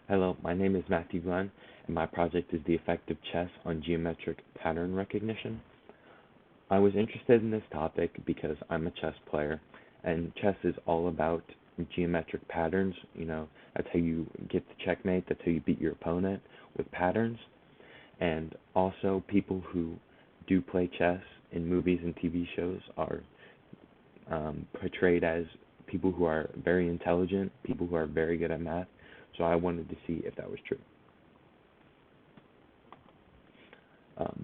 Hello, my name is Matthew Glenn, and my project is the effect of chess on geometric pattern recognition. I was interested in this topic because I'm a chess player, and chess is all about geometric patterns. That's how you get the checkmate, that's how you beat your opponent with patterns. And also, people who do play chess in movies and TV shows are portrayed as people who are very intelligent, people who are very good at math. So I wanted to see if that was true.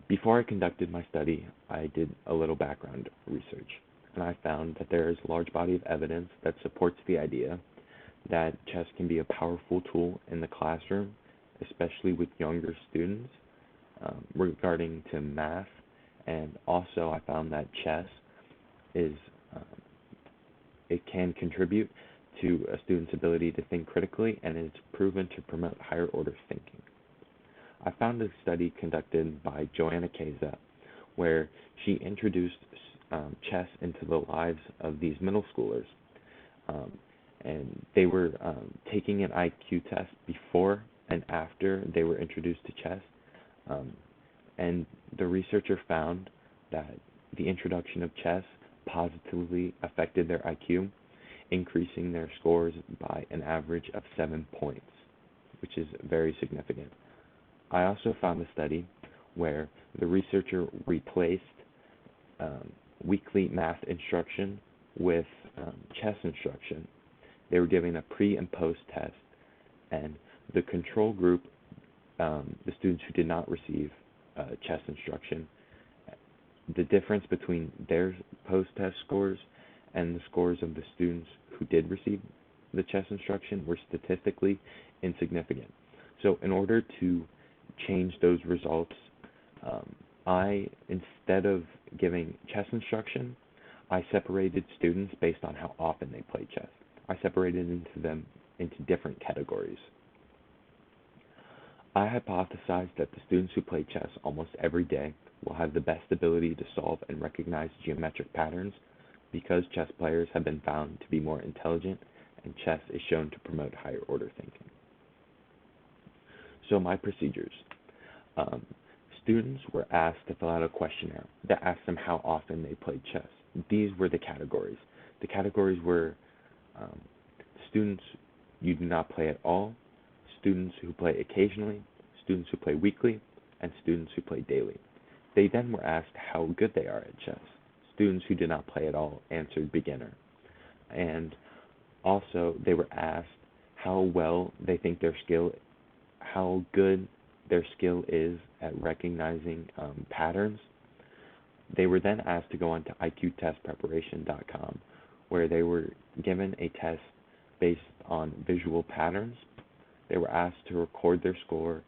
Before I conducted my study, I did a little background research, and I found that there is a large body of evidence that supports the idea that chess can be a powerful tool in the classroom, especially with younger students, regarding to math. And also, I found that chess is it can contribute to a student's ability to think critically, and it's proven to promote higher order thinking. I found a study conducted by Joanna Keza where she introduced chess into the lives of these middle schoolers. And they were taking an IQ test before and after they were introduced to chess. And the researcher found that the introduction of chess positively affected their IQ, increasing their scores by an average of 7 points, which is very significant. I also found a study where the researcher replaced weekly math instruction with chess instruction. They were given a pre and post test, and the control group, the students who did not receive chess instruction, the difference between their post-test scores and the scores of the students who did receive the chess instruction were statistically insignificant. So in order to change those results, instead of giving chess instruction, I separated students based on how often they played chess. I separated them into different categories. I hypothesized that the students who play chess almost every day will have the best ability to solve and recognize geometric patterns because chess players have been found to be more intelligent and chess is shown to promote higher order thinking. So my procedures. Students were asked to fill out a questionnaire that asked them how often they played chess. These were the categories. The categories were students you do not play at all, students who play occasionally, students who play weekly, and students who play daily. They then were asked how good they are at chess. Students who did not play at all answered beginner. And also they were asked how good their skill is at recognizing patterns. They were then asked to go on to IQtestpreparation.com, where they were given a test based on visual patterns. They were asked to record their score.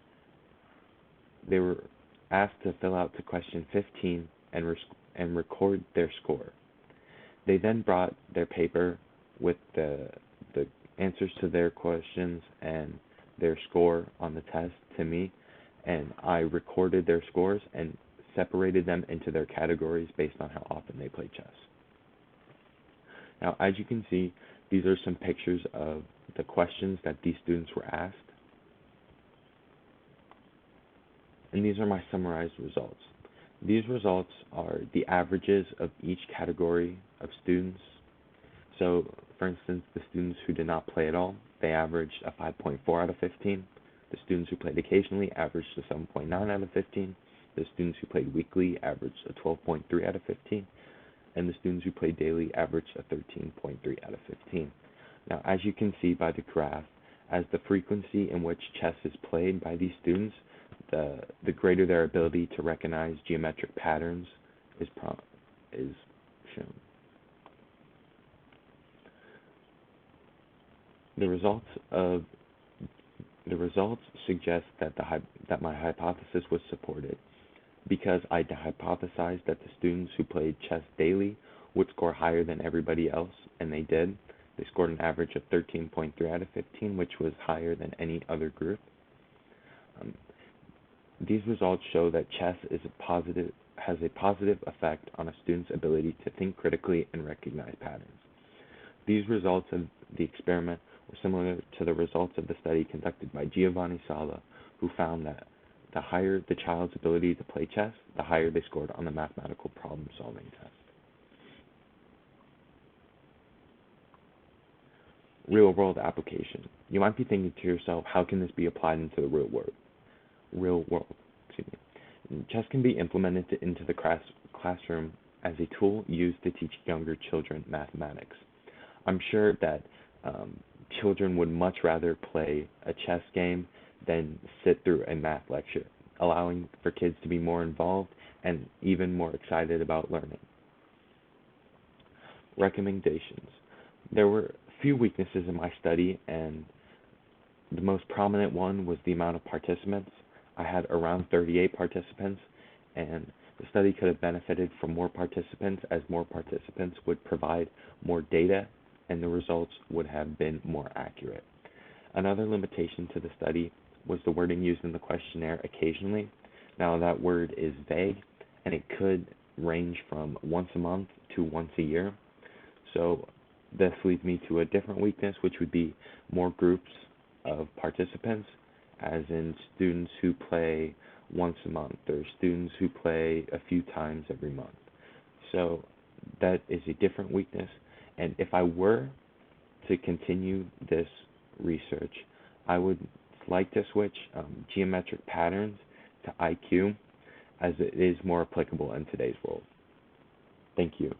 They were asked to fill out the question 15 and record their score. They then brought their paper with the answers to their questions and their score on the test to me, and I recorded their scores and separated them into their categories based on how often they play chess. Now, as you can see, these are some pictures of the questions that these students were asked. And these are my summarized results. These results are the averages of each category of students. So, for instance, the students who did not play at all, they averaged a 5.4 out of 15. The students who played occasionally averaged a 7.9 out of 15. The students who played weekly averaged a 12.3 out of 15. And the students who played daily averaged a 13.3 out of 15. Now, as you can see by the graph, as the frequency in which chess is played by these students, the greater their ability to recognize geometric patterns is shown. The results suggest that my hypothesis was supported because I hypothesized that the students who played chess daily would score higher than everybody else, and they did. They scored an average of 13.3 out of 15, which was higher than any other group. These results show that chess has a positive effect on a student's ability to think critically and recognize patterns. These results of the experiment were similar to the results of the study conducted by Giovanni Sala, who found that the higher the child's ability to play chess, the higher they scored on the mathematical problem-solving test. Real-world application. You might be thinking to yourself, how can this be applied into the real world? Chess can be implemented into the classroom as a tool used to teach younger children mathematics. I'm sure that children would much rather play a chess game than sit through a math lecture, allowing for kids to be more involved and even more excited about learning. Recommendations. There were few weaknesses in my study, and the most prominent one was the amount of participants. I had around 38 participants, and the study could have benefited from more participants, as more participants would provide more data and the results would have been more accurate. Another limitation to the study was the wording used in the questionnaire occasionally. Now, that word is vague, and it could range from once a month to once a year. So this leads me to a different weakness, which would be more groups of participants, as in students who play once a month or students who play a few times every month. So that is a different weakness. And if I were to continue this research, I would like to switch geometric patterns to IQ, as it is more applicable in today's world. Thank you.